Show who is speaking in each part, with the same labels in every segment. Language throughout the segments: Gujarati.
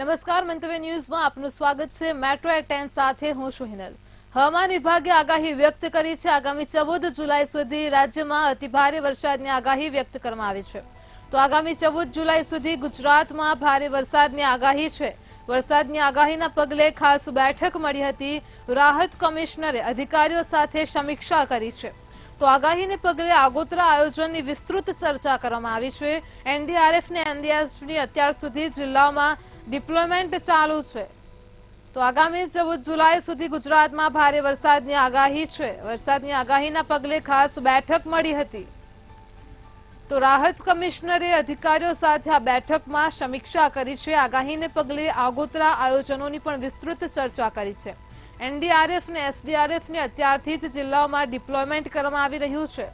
Speaker 1: નમસ્કાર, મંતવ્ય ન્યૂઝમાં આપનું સ્વાગત છે। મેટ્રો એટ 10 સાથે હું છું હિનલ। હવામાન વિભાગે આગાહી વ્યક્ત કરી છે। આગામી 14 જુલાઈ સુધી રાજ્યમાં અતિભારે વરસાદની આગાહી વ્યક્ત કરવામાં આવી છે। તો આગામી 14 જુલાઈ સુધી ગુજરાતમાં ભારે વરસાદની આગાહી છે। વરસાદની આગાહીના પગલે ખાસ બેઠક મળી હતી। રાહત કમિશનરે અધિકારીઓ સાથે સમીક્ષા કરી છે। તો આગાહીને પગલે આગોતરા આયોજનની વિસ્તૃત ચર્ચા કરવામાં આવી છે। એનડીઆરએફ ને એનડીઆરએફની અત્યાર સુધી જિલ્લામાં ડિપ્લોયમેન્ટ ચાલુ છે। તો આગામી 14 જુલાઈ સુધી ગુજરાતમાં ભારે વરસાદની આગાહી છે। વરસાદની આગાહીના પગલે ખાસ બેઠક મળી હતી। તો રાહત કમિશનરે અધિકારીઓ સાથે આ બેઠકમાં સમીક્ષા કરી છે। આગાહીને પગલે આગોતરા આયોજનોની પણ વિસ્તૃત ચર્ચા કરી છે। એનડીઆરએફ ને એસડીઆરએફને અત્યારથી જ જિલ્લાઓમાં ડિપ્લોયમેન્ટ કરવામાં આવી રહ્યું છે।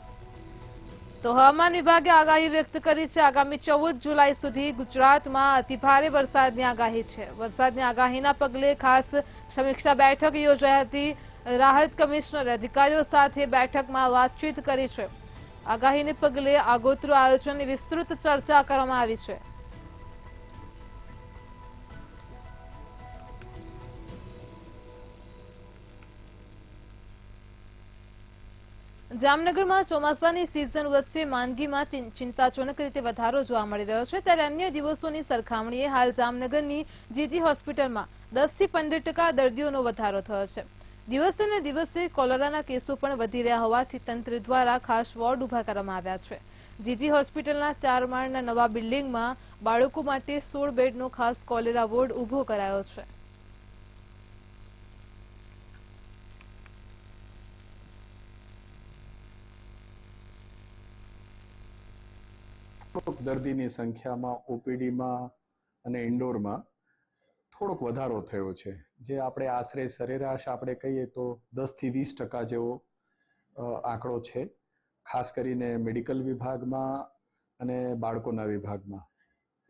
Speaker 1: તો હવામાન વિભાગે આગાહી વ્યક્ત કરી છે। આગામી 14 જુલાઈ સુધી ગુજરાતમાં અતિભારે વરસાદની આગાહી છે। વરસાદની આગાહીના પગલે ખાસ સમીક્ષા બેઠક યોજાઈ હતી। રાહત કમિશનરે અધિકારીઓ સાથે બેઠકમાં વાતચીત કરી છે। આગાહીને પગલે આગોતરું આયોજનની વિસ્તૃત ચર્ચા કરવામાં આવી છે। જામનગરમાં ચોમાસાની સિઝન વચ્ચે માંદગીમાં ચિંતાજનક રીતે વધારો જોવા મળી રહ્યો છે। ત્યારે અન્ય દિવસોની સરખામણીએ હાલ જામનગરની જીજી હોસ્પિટલમાં 10 થી 15% દર્દીઓનો વધારો થયો છે। દિવસે ને દિવસે કોલેરાના કેસો પણ વધી રહ્યા હોવાથી તંત્ર દ્વારા ખાસ વોર્ડ ઉભા કરવામાં આવ્યા છે। જીજી હોસ્પિટલના 4 માળના નવા બિલ્ડિંગમાં બાળકો માટે 16 બેડનો ખાસ કોલેરા વોર્ડ ઉભો કરાયો છે।
Speaker 2: દર્દીની સંખ્યામાં ઓપીડીમાં અને ઇન્ડોરમાં થોડોક વધારો થયો છે। જે આપણે આશરે સરેરાશ આપણે કહીએ તો 10 થી 20% જેવો આંકડો છે। ખાસ કરીને મેડિકલ વિભાગમાં અને બાળકોના વિભાગમાં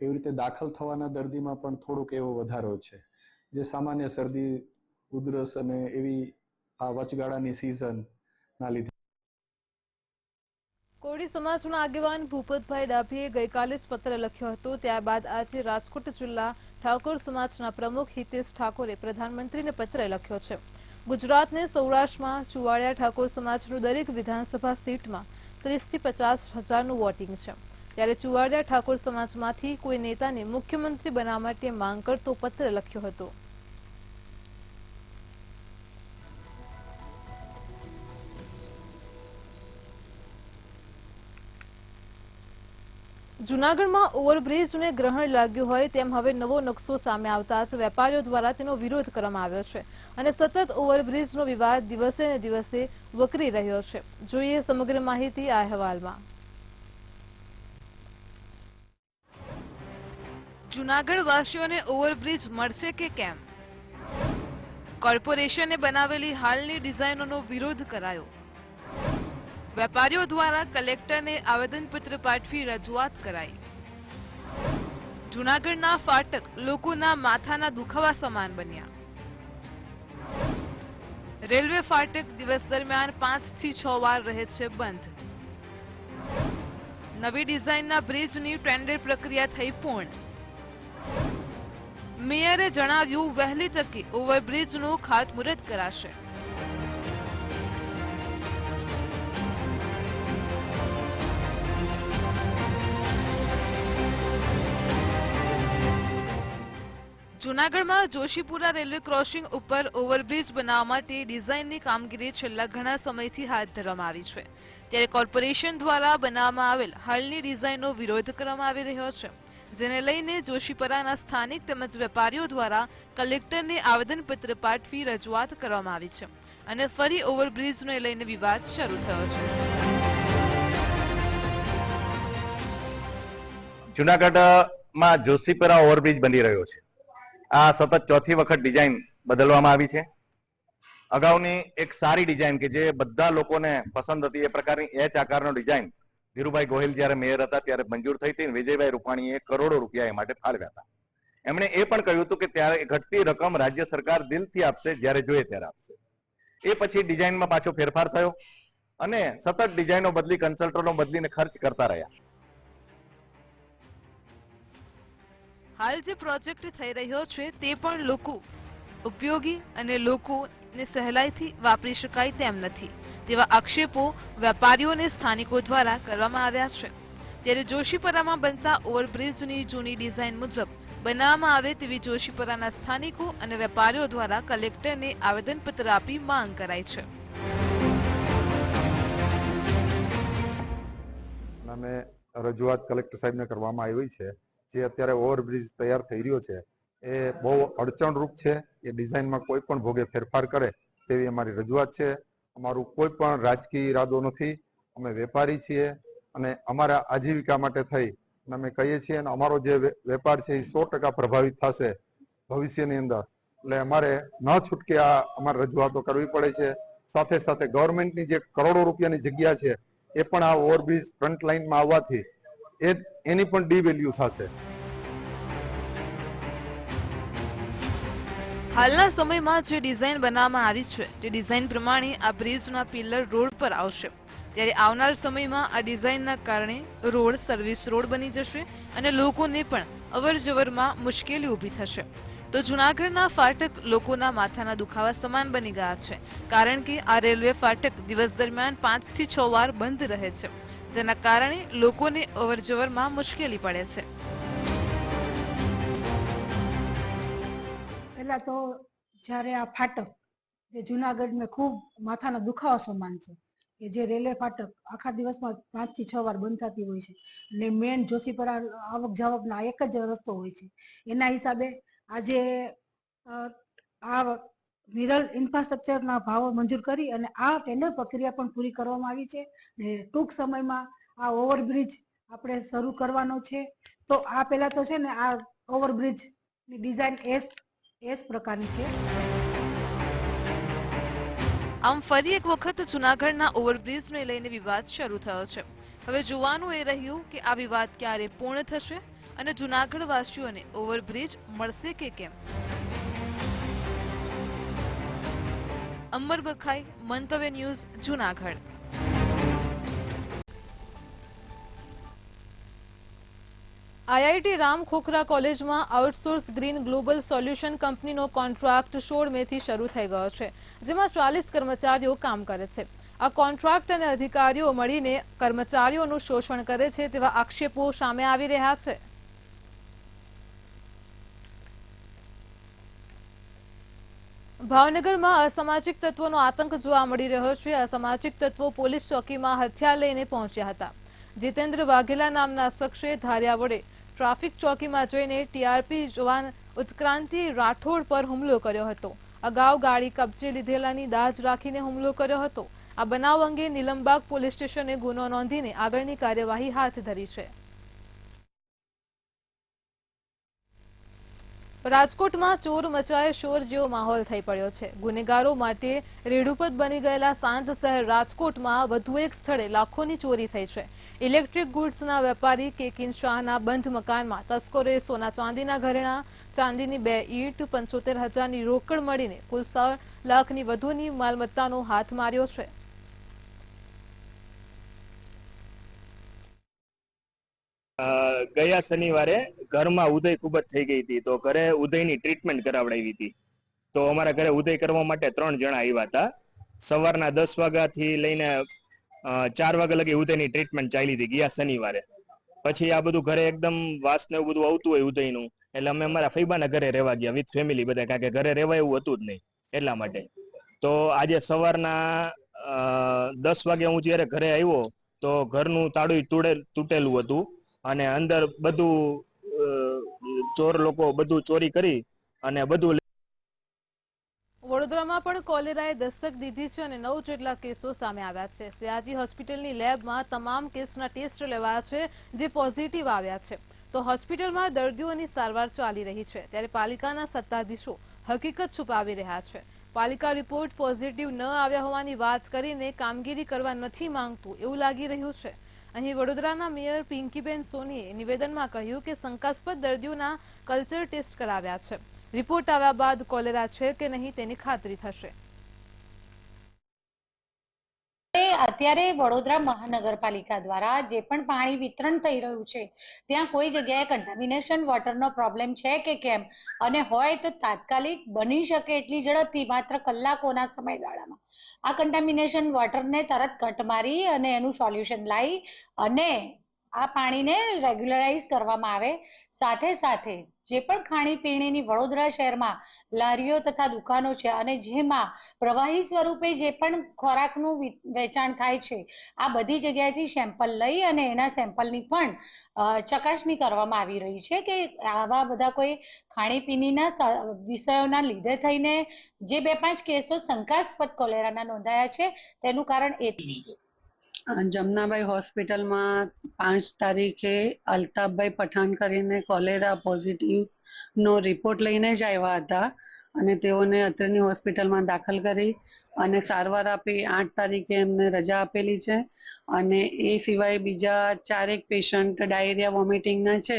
Speaker 2: એવી રીતે દાખલ થવાના દર્દીમાં પણ થોડોક એવો વધારો છે। જે સામાન્ય શરદી ઉધરસ અને એવી આ વચગાળાની સિઝનના લીધે
Speaker 1: કોળી સમાજના આગેવાન ભૂપતભાઈ ડાભીએ ગઈકાલે જ પત્ર લખ્યો હતો। ત્યારબાદ આજે રાજકોટ જિલ્લા ઠાકોર સમાજના પ્રમુખ હિતેશ ઠાકોરે પ્રધાનમંત્રીને પત્ર લખ્યો છે। ગુજરાતને સૌરાષ્ટ્રમાં ચુવાડિયા ઠાકોર સમાજનું દરેક વિધાનસભા સીટમાં 30 થી 50 હજારનું વોટિંગ છે। ત્યારે ચુવાડિયા ઠાકોર સમાજમાંથી કોઈ નેતાને મુખ્યમંત્રી બનાવવા માટે માંગ કરતો પત્ર લખ્યો હતો। જૂનાગઢમાં ઓવરબ્રિજને ગ્રહણ લાગ્યું હોય તેમ હવે નવો નકશો સામે આવતા જ વેપારીઓ દ્વારા તેનો વિરોધ કરવામાં આવ્યો છે અને સતત ઓવરબ્રિજનો વિવાદ દિવસે ને દિવસે વકરી રહ્યો છે। જોઈએ સમગ્ર માહિતી આ અહેવાલમાં। જૂનાગઢ વાસીઓને ઓવરબ્રિજ મળશે કે કેમ? કોર્પોરેશને બનાવેલી હાલની ડિઝાઇનોનો વિરોધ કરાયો। વેપારીઓ દ્વારા કલેક્ટરને આવેદનપત્ર પાઠવી રજૂઆત કરાઈ। જૂનાગઢના ફાટક લોકોના માથાના દુખાવા સમાન બન્યા। રેલવે ફાટક દિવસ દરમિયાન 5 થી 6 વાર રહે છે બંધ। નવી ડિઝાઇનના બ્રિજની ટેન્ડર પ્રક્રિયા થઈ પૂર્ણ। મેયરે જણાવ્યું વહેલી તકે ઓવરબ્રિજનું ખાતમુહૂર્ત કરાશે। જૂનાગઢમાં જોશીપુરા રેલવે ક્રોસિંગ ઉપર ઓવરબ્રિજ બનાવવા માટે ડિઝાઇનની કામગીરી છેલ્લા ઘણા સમયથી હાથ ધરવામાં આવી છે। ત્યારે કોર્પોરેશન દ્વારા બનાવવામાં આવેલ હાલની ડિઝાઇનનો વિરોધ કરવામાં આવી રહ્યો છે। જેને લઈને જોશીપુરાના સ્થાનિક તેમજ વેપારીઓ દ્વારા કલેક્ટરને આવેદનપત્ર પાઠવી રજૂઆત કરવામાં આવી છે અને ફરી ઓવરબ્રિજને લઈને વિવાદ શરૂ થયો છે।
Speaker 3: જૂનાગઢમાં જોશીપુરા ઓવરબ્રિજ બની રહ્યો છે। આ સતત ચોથી વખત ડિઝાઇન બદલવામાં આવી છે। અગાઉની એક સારી ડિઝાઇન કે જે બધા લોકોને પસંદ હતી એ પ્રકારની એચ આકારનો ડિઝાઇન ધીરુભાઈ ગોહિલ જ્યારે મેયર હતા ત્યારે મંજૂર થઈ હતી। વિજયભાઈ રૂપાણીએ કરોડો રૂપિયા એ માટે ફાળવ્યા હતા। એમણે એ પણ કહ્યું હતું કે ત્યારે ઘટતી રકમ રાજ્ય સરકાર દિલથી આપશે, જ્યારે જોઈએ ત્યારે આપશે। એ પછી ડિઝાઇનમાં પાછો ફેરફાર થયો અને સતત ડિઝાઇનો બદલી, કન્સલ્ટન્ટો બદલીને ખર્ચ કરતા રહ્યા।
Speaker 1: હાલ જે પ્રોજેક્ટ થઈ રહ્યો છે તે પણ લોકો ઉપયોગી અને લોકોને સહેલાઈથી વાપરી શકાય તેમ નથી તેવા આક્ષેપો વેપારીઓને સ્થાનિકો દ્વારા કરવામાં આવ્યા છે ત્યારે જોશીપરામાં બનતા ઓવરબ્રિજની જૂની ડિઝાઇન મુજબ બનાવવામાં આવે તેવી જોશીપરાના સ્થાનિકો અને વેપારીઓ દ્વારા કલેક્ટરને આવેદનપત્ર આપી માંગ કરાઈ છે.
Speaker 4: અમે રજૂઆત કલેક્ટર સાહેબને કરવામાં આવી છે. જે અત્યારે ઓવરબ્રિજ તૈયાર થઈ રહ્યો છે એ બહુ અડચણરૂપ છે. એ ડિઝાઇનમાં કોઈ પણ ભોગે ફેરફાર કરે તેવી અમારી રજૂઆત છે. અમારું કોઈ પણ રાજકીય ઈરાદો નથી. અમે વેપારી છીએ અને અમારા આજીવિકા માટે થઈ અમે કહીએ છીએ અને અમારો જે વેપાર છે એ 100% પ્રભાવિત થશે ભવિષ્યની અંદર. એટલે અમારે ન છૂટકે આ અમારે રજૂઆતો કરવી પડે છે. સાથે સાથે ગવર્મેન્ટની જે કરોડો રૂપિયાની જગ્યા છે એ પણ આ ઓવરબ્રિજ ફ્રન્ટ લાઇનમાં આવવાથી એની પણ ડીવેલ્યુ થશે.
Speaker 1: હાલના સમયમાં જે ડિઝાઇન બનાવવામાં આવી છે તે ડિઝાઇન પ્રમાણે આ બ્રિજના પિલ્લર રોડ પર આવશે ત્યારે આવનાર સમયમાં આ ડિઝાઇનના કારણે રોડ સર્વિસ રોડ બની જશે અને લોકોને પણ અવરજવરમાં મુશ્કેલી ઊભી થશે. તો જૂનાગઢના ફાટક લોકોના માથાના દુખાવા સમાન બની ગયા છે કારણ કે આ રેલવે ફાટક દિવસ દરમિયાન 5 થી 6 વાર બંધ રહે છે જેના કારણે લોકોને અવરજવરમાં મુશ્કેલી પડે છે.
Speaker 5: પહેલા તો જ્યારે આ ફાટક જે જુનાગઢમાં ખૂબ માથાના દુખાવા સમાન છે કે જે રેલવે ફાટક આખા દિવસમાં 5 થી 6 વાર બંધ થતી હોય છે અને મેન જોશીપરા આવક જાવકના એક જ રસ્તો હોય છે. એના હિસાબે આજે આ મિરર ઇન્ફ્રાસ્ટ્રક્ચરના ભાવો મંજૂર કરી અને આ ટેન્ડર પ્રક્રિયા પણ પૂરી કરવામાં આવી છે અને ટૂંક સમયમાં આ ઓવરબ્રિજ આપણે શરૂ કરવાનો છે. તો આ પહેલા તો છે ને આ ઓવરબ્રિજની ડિઝાઇન એસ પ્રકારની છે.
Speaker 1: આમ ફરી એક વખત જૂનાગઢના ઓવરબ્રિજને લઈને વિવાદ શરૂ થયો છે. હવે જોવાનું એ રહ્યું કે આ વિવાદ ક્યારે પૂર્ણ થશે અને જૂનાગઢ વાસીઓને ઓવરબ્રિજ મળશે કે કેમ. અમર બખાઈ, મંતવ્ય ન્યૂઝ, જૂનાગઢ. આઈઆઈટી રામખોખરા કોલેજમાં આઉટસોર્સ ગ્રીન ગ્લોબલ સોલ્યુશન કંપનીનો કોન્ટ્રાક્ટ 16 મેથી શરૂ થઈ ગયો છે જેમાં 40 કર્મચારીઓ કામ કરે છે. આ કોન્ટ્રાક્ટ અને અધિકારીઓ મળીને કર્મચારીઓનું શોષણ કરે છે તેવા આક્ષેપો સામે આવી રહ્યા છે. ભાવનગરમાં અસામાજિક તત્વોનો આતંક જોવા મળી રહ્યો છે. અસામાજિક તત્વો પોલીસ ચોકીમાં હથિયાર લઈને પહોંચ્યા હતા. જીતેન્દ્ર વાઘેલા નામના શખ્સે ધારિયા વડે ટ્રાફિક ચોકીમાં જઈને ટીઆરપી જવાન ઉત્ક્રાંતિ રાઠોડ પર હુમલો કર્યો હતો. અગાઉ ગાડી કબજે લીધેલાની દાજ રાખીને હુમલો કર્યો હતો. આ બનાવ અંગે નીલમબાગ પોલીસ સ્ટેશને ગુનો નોંધીને આગળની કાર્યવાહી હાથ ધરી છે. રાજકોટમાં ચોર મચાયે શોર જેવો માહોલ થઈ પડ્યો છે. ગુનેગારો માટે રેડુપદ બની ગયેલા શાંત શહેર રાજકોટમાં વધુ એક સ્થળે લાખોની ચોરી થઈ છે. ઇલેક્ટ્રિક ગુડ્સના વેપારી કેકિન શાહના બંધ મકાનમાં તસ્કરોએ સોના ચાંદીના ઘરેણાં, ચાંદીની 2 ઈંટ, 75,000ની રોકડ મળીને કુલ 7 લાખની વધુની માલમત્તાનો હાથ માર્યો છે.
Speaker 6: ગયા શનિવારે ઘરમાં ઉદય ખૂબ જ થઈ ગઈ હતી તો ઘરે ઉદયની ટ્રીટમેન્ટ કરાવડાવી હતી. તો અમારા ઘરે ઉદય કરવા માટે 3 જણા આવ્યા હતા. સવારના 10 વાગ્યાથી લઈને 4 વાગ્યા લગી ઉદયની ટ્રીટમેન્ટ ચાલી હતી ગયા શનિવારે. પછી આ બધું ઘરે એકદમ વાસ ને એવું બધું આવતું હોય ઉદયનું એટલે અમે અમારા ફૈબાના ઘરે રહેવા ગયા વિથ ફેમિલી બધા કારણ કે ઘરે રહેવા એવું હતું જ નહીં એટલા માટે. તો આજે સવારના 10 વાગે હું જ્યારે ઘરે આવ્યો તો ઘરનું તાળું તૂટેલું હતું અને અંદર બધું ચોર લોકો બધું ચોરી કરી અને બધું.
Speaker 1: વડોદરામાં પણ કોલેરાએ દસ્તક દીધી છે અને 9 જેટલા કેસો સામે આવ્યા છે. સયાજી હોસ્પિટલની લેબમાં તમામ કેસના ટેસ્ટ લેવાયા છે જે પોઝિટિવ આવ્યા છે. તો હોસ્પિટલમાં દર્દીઓની સારવાર ચાલી રહી છે ત્યારે પાલિકાના સત્તાધીશો હકીકત છુપાવી રહ્યા છે. પાલિકા રિપોર્ટ પોઝિટિવ ન આવ્યા હોવાની વાત કરીને કામગીરી કરવા નથી માંગતું એવું લાગી રહ્યું છે. અહીં વડોદરાના મેયર પિંકીબેન સોનીએ નિવેદનમાં કહ્યું કે શંકાસ્પદ દર્દીઓના કલ્ચર ટેસ્ટ કરાવ્યા છે. રિપોર્ટ આવ્યા બાદ કોલેરા છે કે નહીં તેની ખાતરી થશે.
Speaker 7: અત્યારે વડોદરા મહાનગરપાલિકા દ્વારા જે પણ પાણી વિતરણ થઈ રહ્યું છે ત્યાં કોઈ જગ્યાએ કન્ટામિનેશન વોટરનો પ્રોબ્લેમ છે કે કેમ, અને હોય તો તાત્કાલિક બની શકે એટલી ઝડપથી માત્ર કલાકોના સમયગાળામાં આ કન્ટામિનેશન વોટરને તરત કટ મારી અને એનું સોલ્યુશન લાવી અને આ પાણીને રેગ્યુલરાઇઝ કરવામાં આવે. સાથે સાથે જે પણ ખાણીપીણીની વડોદરા શહેરમાં લારીઓ તથા દુકાનો છે અને જેમાં પ્રવાહી સ્વરૂપે જે પણ ખોરાકનું વેચાણ થાય છે, આ બધી જગ્યાએથી સેમ્પલ લઈ અને એના સેમ્પલની પણ ચકાસણી કરવામાં આવી રહી છે કે આવા બધા કોઈ ખાણીપીણીના વિષયોના લીધે થઈને જે 2-5 કેસો શંકાસ્પદ કોલેરાના નોંધાયા છે તેનું કારણ એ
Speaker 8: જમનાબાઈ હોસ્પિટલમાં 5 તારીખે અલ્તાફભાઈ પઠાણ કરીને કોલેરા પોઝિટિવનો રિપોર્ટ લઈને જ આવ્યા હતા અને તેઓને અત્રેની હોસ્પિટલમાં દાખલ કરી અને સારવાર આપી 8 તારીખે એમને રજા આપેલી છે. અને એ સિવાય બીજા 4 પેશન્ટ ડાયરિયા વોમિટિંગના છે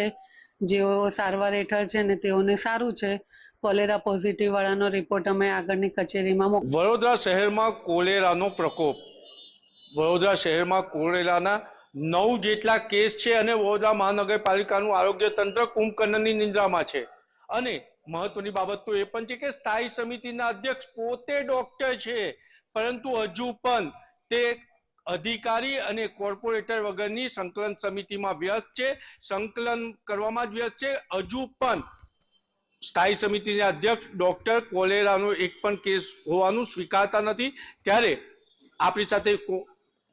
Speaker 8: જેઓ સારવાર હેઠળ છે ને તેઓને સારું છે. કોલેરા પોઝિટિવ વાળાનો રિપોર્ટ અમે આગળની કચેરીમાં
Speaker 9: વડોદરા શહેરમાં કોલેરાનો પ્રકોપ, વડોદરા શહેરમાં કોલેરાના 9 જેટલા કેસ છે અને વડોદરા મહાનગરપાલિકાનું આરોગ્ય તંત્ર કુંભકર્ણની નિંદ્રામાં છે. અને મહત્વની બાબત તો એ પણ છે કે સ્થાયી સમિતિના અધ્યક્ષ પોતે ડોક્ટર છે, પરંતુ હજુ પણ તે અધિકારી અને કોર્પોરેટર વગરની સંકલન સમિતિમાં વ્યસ્ત છે, સંકલન કરવામાં જ વ્યસ્ત છે. હજુ પણ સ્થાયી સમિતિના અધ્યક્ષ ડોક્ટર કોલેરાનો એક પણ કેસ હોવાનું સ્વીકારતા નથી. ત્યારે આપણી સાથે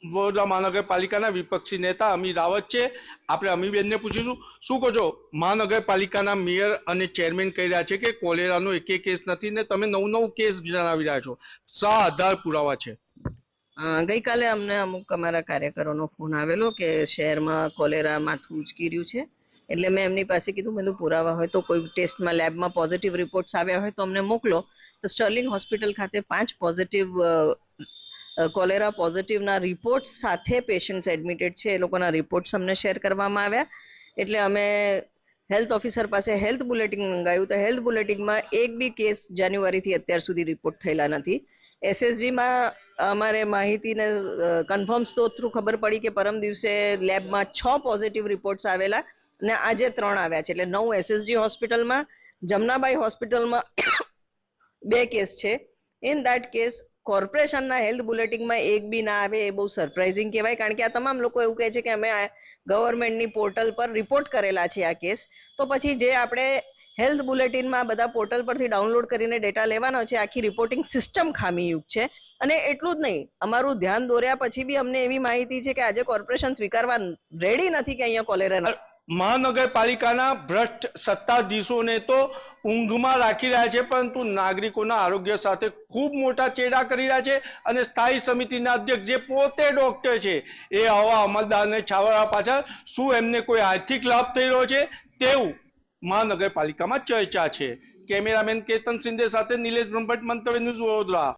Speaker 9: વડોદરા મહાનગરપાલિકાના વિપક્ષી નેતા અમી રાવત છે. આપણે અમીબેનને પૂછીશું, શું કહો છો? મહાનગરપાલિકાના મેયર અને ચેરમેન કહી રહ્યા છે કે કોલેરાનો એક કેસ નથી ને તમે 9 કેસ જણાવી રહ્યા છો. શા આધાર પુરાવા છે?
Speaker 10: ગઈકાલે અમને અમુક અમારા કાર્યકરોનો ફોન આવેલો કે શહેરમાં કોલેરા માથું ઉચકી રહ્યું છે, એટલે મેં એમની પાસે કીધું મેં પુરાવા હોય તો કોઈ ટેસ્ટમાં લેબમાં પોઝિટિવ રિપોર્ટ્સ આવ્યા હોય તો અમને મોકલો. તો સ્ટર્લિંગ હોસ્પિટલ ખાતે 5 પોઝિટિવ કોલેરા પોઝિટિવના રિપોર્ટ્સ સાથે પેશન્ટ્સ એડમિટેડ છે. એ લોકોના રિપોર્ટ્સ અમને શેર કરવામાં આવ્યા. એટલે અમે હેલ્થ ઓફિસર પાસે હેલ્થ બુલેટિન મંગાવ્યું તો હેલ્થ બુલેટિનમાં એક બી કેસ જાન્યુઆરીથી અત્યાર સુધી રિપોર્ટ થયેલા નથી. એસએસજીમાં અમારે માહિતીને કન્ફર્મ સ્ત્રોત થ્રુ ખબર પડી કે પરમ દિવસે લેબમાં 6 પોઝિટિવ રિપોર્ટ્સ આવેલા અને આજે 3 આવ્યા છે. એટલે 9 એસએસજી હોસ્પિટલમાં, જમનાબાઈ હોસ્પિટલમાં 2 કેસ છે. ઇન ધેટ કેસ કોર્પોરેશનના હેલ્થ બુલેટિનમાં એક બી ના આવે એ બહુ સરપ્રાઇઝિંગ કહેવાય, કારણ કે આ તમામ લોકો એવું કહે છે કે અમે ગવર્મેન્ટની પોર્ટલ પર રિપોર્ટ કરેલા છે આ કેસ. તો પછી જે આપણે હેલ્થ બુલેટિનમાં બધા પોર્ટલ પરથી ડાઉનલોડ કરીને ડેટા લેવાનો છે, આખી રિપોર્ટિંગ સિસ્ટમ ખામીયુક્ત છે. અને એટલું જ નહીં, અમારું ધ્યાન દોર્યા પછી બી અમને એવી માહિતી છે કે આજે કોર્પોરેશન સ્વીકારવા રેડી નથી કે અહીંયા કોલેરા.
Speaker 9: મહાનગરપાલિકાના ભ્રષ્ટ સત્તાધીશોને તો ઊંઘમાં રાખી રહ્યા છે, પરંતુ નાગરિકોના આરોગ્ય સાથે ખૂબ મોટા ચેડા કરી રહ્યા છે. અને સ્થાયી સમિતિના અધ્યક્ષ જે પોતે ડોક્ટર છે, એ આવા અમલદારને છાવરવા પાછળ શું એમને કોઈ આર્થિક લાભ થઈ રહ્યો છે તેવું મહાનગરપાલિકામાં ચર્ચા છે. કેમેરામેન કેતન સિંધે સાથે નિલેશ બ્રહ્મભટ્ટ, મંતવ્ય ન્યૂઝ, વડોદરા.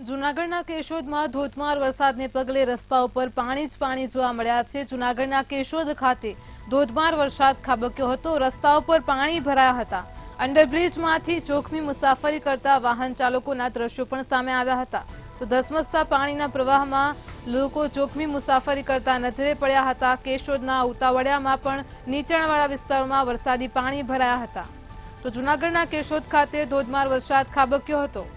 Speaker 1: જૂનાગઢના કેશોદમાં ધોધમાર વરસાદને પગલે રસ્તા ઉપર પાણી જ પાણી જોવા મળ્યા છે. જૂનાગઢના કેશોદ ખાતે ધોધમાર વરસાદ ખાબક્યો હતો. રસ્તા ઉપર પાણી ભરાયા હતા. અંડરબ્રિજમાંથી જોખમી મુસાફરી કરતા વાહન ચાલકોના દ્રશ્યો પણ સામે આવ્યા હતા. તો ધસમસતા પાણીના પ્રવાહમાં લોકો જોખમી મુસાફરી કરતા નજરે પડ્યા હતા. કેશોદના ઉતાવળિયામાં પણ નીચાણવાળા વિસ્તારોમાં વરસાદી પાણી ભરાયા હતા. તો જૂનાગઢના કેશોદ ખાતે ધોધમાર વરસાદ ખાબક્યો હતો.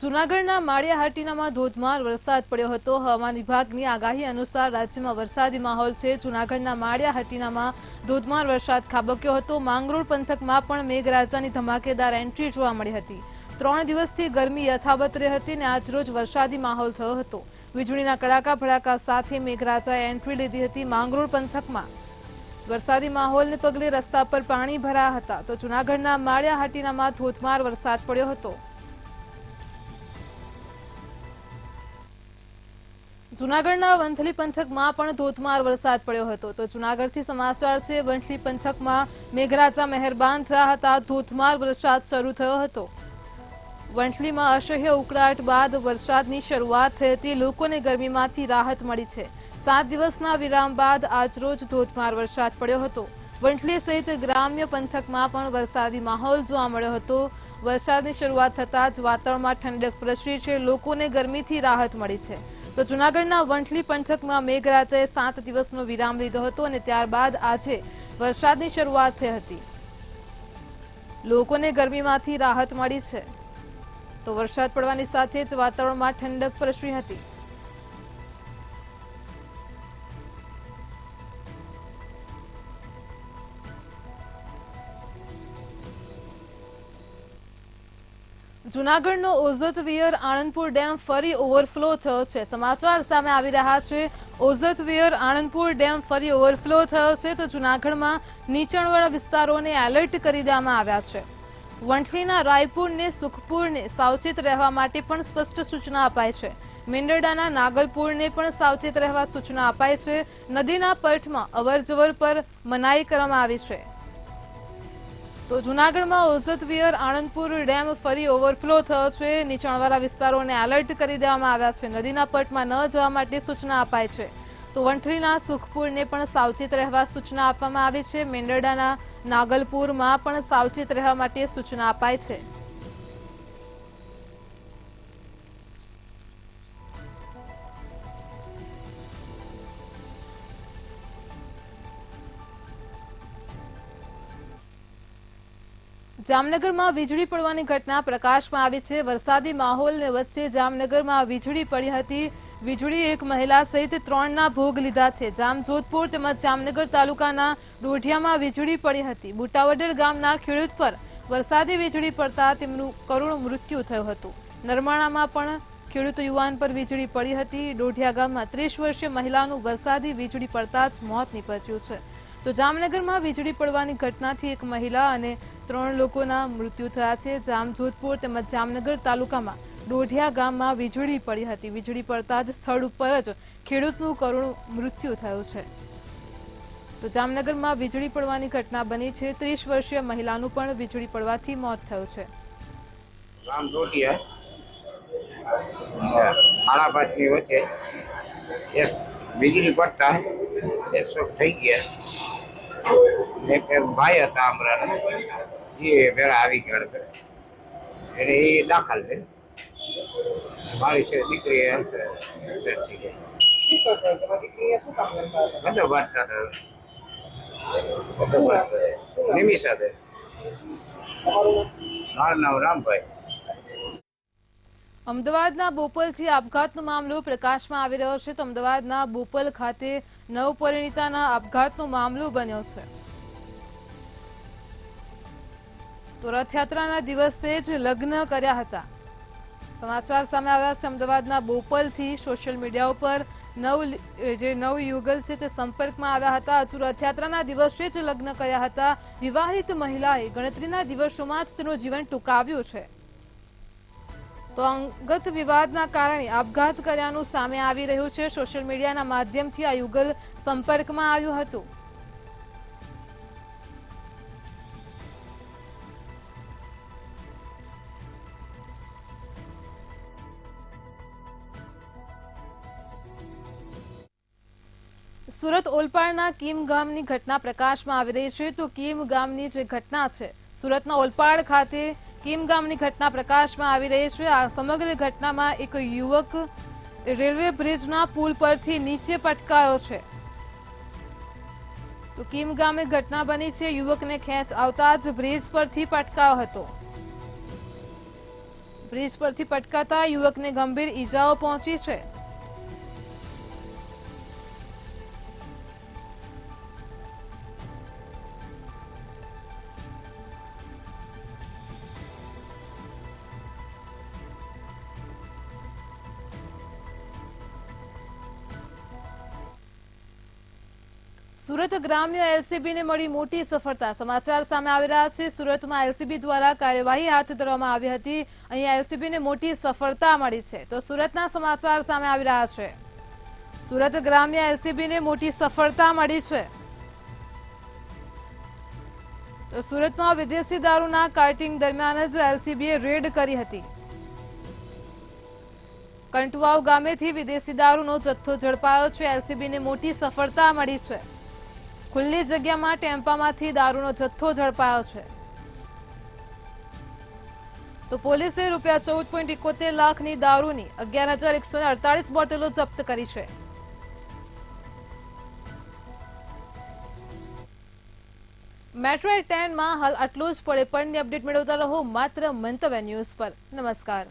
Speaker 1: જૂનાગઢના માળિયાહાટીનામાં ધોધમાર વરસાદ પડ્યો હતો. હવામાન વિભાગની આગાહી અનુસાર રાજ્યમાં વરસાદી માહોલ છે. જૂનાગઢના માળિયાહાટીનામાં ધોધમાર વરસાદ ખાબક્યો હતો. માંગરોળ પંથકમાં પણ મેઘરાજાની ધમાકેદાર એન્ટ્રી જોવા મળી હતી. 3 દિવસથી ગરમી યથાવત રહી હતી અને આજરોજ વરસાદી માહોલ થયો હતો. વીજળીના કડાકા ભડાકા સાથે મેઘરાજાએ એન્ટ્રી લીધી હતી. માંગરોળ પંથકમાં વરસાદી માહોલને પગલે રસ્તા પર પાણી ભરાયા હતા. તો જૂનાગઢના માળિયાહાટીનામાં ધોધમાર વરસાદ પડ્યો હતો. જૂનાગઢના વંથલી પંથકમાં પણ ધોધમાર વરસાદ પડ્યો હતો. તો જૂનાગઢથી સમાચાર છે. વંથલી પંથકમાં મેઘરાજા મહેરબાન થયા હતા. ધોધમાર વરસાદ શરૂ થયો હતો. વંથલીમાં અસહ્ય ઉકળાટ બાદ વરસાદની શરૂઆત થઈ હતી. લોકોને ગરમીમાંથી રાહત મળી છે. 7 દિવસના વિરામ બાદ આજરોજ ધોધમાર વરસાદ પડ્યો હતો. વંથલી સહિત ગ્રામ્ય પંથકમાં પણ વરસાદી માહોલ જોવા મળ્યો હતો. વરસાદની શરૂઆત થતાં જ વાતાવરણમાં ઠંડક પ્રસરી છે. લોકોને ગરમીથી રાહત મળી છે. તો જૂનાગઢના વંથલી પંથકમાં મેઘરાજાએ 7 દિવસનો વિરામ લીધો હતો અને ત્યારબાદ આજે વરસાદની શરૂઆત થઈ હતી. લોકોને ગરમીમાંથી રાહત મળી છે. તો વરસાદ પડવાની સાથે જ વાતાવરણમાં ઠંડક પ્રસરી હતી. જૂનાગઢનો ઓઝત વિયર આણંદપુર ડેમ ફરી ઓવરફ્લો થયો છે. સમાચાર સામે આવી રહ્યા છે. ઓઝત વિયર આણંદપુર ડેમ ફરી ઓવરફ્લો થયો છે. તો જૂનાગઢમાં નીચાણવાળા વિસ્તારોને એલર્ટ કરી દેવામાં આવ્યા છે. વંથલીના રાયપુરને સુખપુરને સાવચેત રહેવા માટે પણ સ્પષ્ટ સૂચના અપાઈ છે. મેંદરડાના નાગલપુરને પણ સાવચેત રહેવા સૂચના અપાઈ છે. નદીના પટમાં અવરજવર પર મનાઈ કરવામાં આવી છે. તો જૂનાગઢમાં ઓઝત વિયર આણંદપુર ડેમ ફરી ઓવરફ્લો થયો છે. નીચાણવાળા વિસ્તારોને એલર્ટ કરી દેવામાં આવ્યા છે. નદીના પટમાં ન જવા માટે સૂચના અપાઈ છે. તો વંથલીના સુખપુરને પણ સાવચેત રહેવા સૂચના આપવામાં આવી છે. મેંદરડાના નાગલપુરમાં પણ સાવચેત રહેવા માટે સૂચના અપાઈ છે. જામનગરમાં વીજળી પડવાની ઘટના પ્રકાશમાં આવી છે. વરસાદી માહોલને વચ્ચે જામનગરમાં વીજળી પડી હતી. વીજળી એક મહિલા સહિત 3ના ભોગ લીધા છે. જામજોધપુર તેમજ જામનગર તાલુકાના ડોઢિયામાં વીજળી પડી હતી. બુટાવડર ગામના ખેડૂત પર વરસાદી વીજળી પડતા તેમનું કરુણ મૃત્યુ થયું હતું. નરમાણામાં પણ ખેડૂત યુવાન પર વીજળી પડી હતી. ડોઢિયા ગામમાં 30 વર્ષીય મહિલાનું વરસાદી વીજળી પડતા જ મોત નીપજ્યું છે. તો જામનગરમાં વીજળી પડવાની ઘટનાથી એક મહિલા અને 3 લોકોના મૃત્યુ થયા છે. જામજોધપુર તેમજ જામનગર તાલુકામાં ડોઢિયા ગામમાં વીજળી પડી હતી. વીજળી પડતા જ સ્થળ ઉપર જ ખેડૂતનું કરુણ મૃત્યુ થયું છે. તો જામનગરમાં વીજળી પડવાની ઘટના બની છે. 30 વર્ષીય મહિલાનું પણ વીજળી પડવાથી મોત થયું છે.
Speaker 11: ગામ ડોઢિયા આળાભાટની વચ્ચે એક વીજળી પડતા શોક થઈ ગયા. એક ભાઈ હતા અમારા, એ પેલા આવી ગયા કરે એટલે એ દાખલ છે. મારી છે દીકરી નિમિષા છે. મારું નામ રામભાઈ.
Speaker 1: અમદાવાદના બોપલથી આપઘાતનો મામલો પ્રકાશમાં આવી રહ્યો છે. તો અમદાવાદના બોપલ ખાતે નવપરિણીતાના આપઘાતનો મામલો બન્યો છે. તો રથયાત્રાના દિવસે જ લગ્ન કર્યા હતા. સમાચાર સામે આવ્યા છે. અમદાવાદના બોપલથી સોશિયલ મીડિયા ઉપર નવ યુગલ છે તે સંપર્કમાં આવ્યા હતા. હજુ રથયાત્રાના દિવસે જ લગ્ન કર્યા હતા. વિવાહિત મહિલાએ ગણતરીના દિવસોમાં જ તેનું જીવન ટૂંકાવ્યું છે. તો અંગત વિવાદના કારણે આપઘાત કર્યાનું સામે આવી રહ્યું છે. સોશિયલ મીડિયાના માધ્યમથી આ યુગલ સંપર્કમાં આવ્યું હતું. સુરત ઓલપાડના કીમ ગામની ઘટના પ્રકાશમાં આવી રહી છે. તો કીમ ગામની જે ઘટના છે, સુરતના ઓલપાડ ખાતે કીમ ગામની ઘટના પ્રકાશમાં આવી રહી છે. આ સમગ્ર ઘટનામાં એક યુવક રેલવે બ્રિજના પુલ પરથી નીચે પટકાયો છે. તો કીમ ગામે ઘટના બની છે. યુવકને ખેંચ આવતા જ બ્રિજ પરથી પટકાયો હતો. બ્રિજ પરથી પટકાતા યુવકને ગંભીર ઈજાઓ પહોંચી છે. સુરત ગ્રામ્ય એલસીબીને મળી મોટી સફળતા. સમાચાર સામે આવી રહ્યા છે. સુરતમાં એલસીબી દ્વારા કાર્યવાહી હાથ ધરવામાં આવી હતી. અહીંયા એલસીબીને મોટી સફળતા મળી છે. તો સુરતના સમાચાર સામે આવી રહ્યા છે. સુરત ગ્રામ્ય એલસીબીને મોટી સફળતા મળી છે. તો સુરતમાં વિદેશી દારૂના કાર્ટિંગ દરમિયાન જ એલસીબીએ રેડ કરી હતી. કંટવાવ ગામેથી વિદેશી દારૂનો જથ્થો ઝડપાયો છે। એલસીબીને મોટી સફળતા મળી છે। ખુલ્લી જગ્યામાં ટેમ્પામાંથી દારૂનો જથ્થો ઝડપાયો છે। તો પોલીસે ₹14.71 લાખની દારૂની 11,148 બોટલો જપ્ત કરી છે। મેટ્રો 10 માં હાલ આટલું જ। પડે પણની અપડેટ મેળવતા રહો માત્ર મંતવ્ય ન્યૂઝ પર। નમસ્કાર।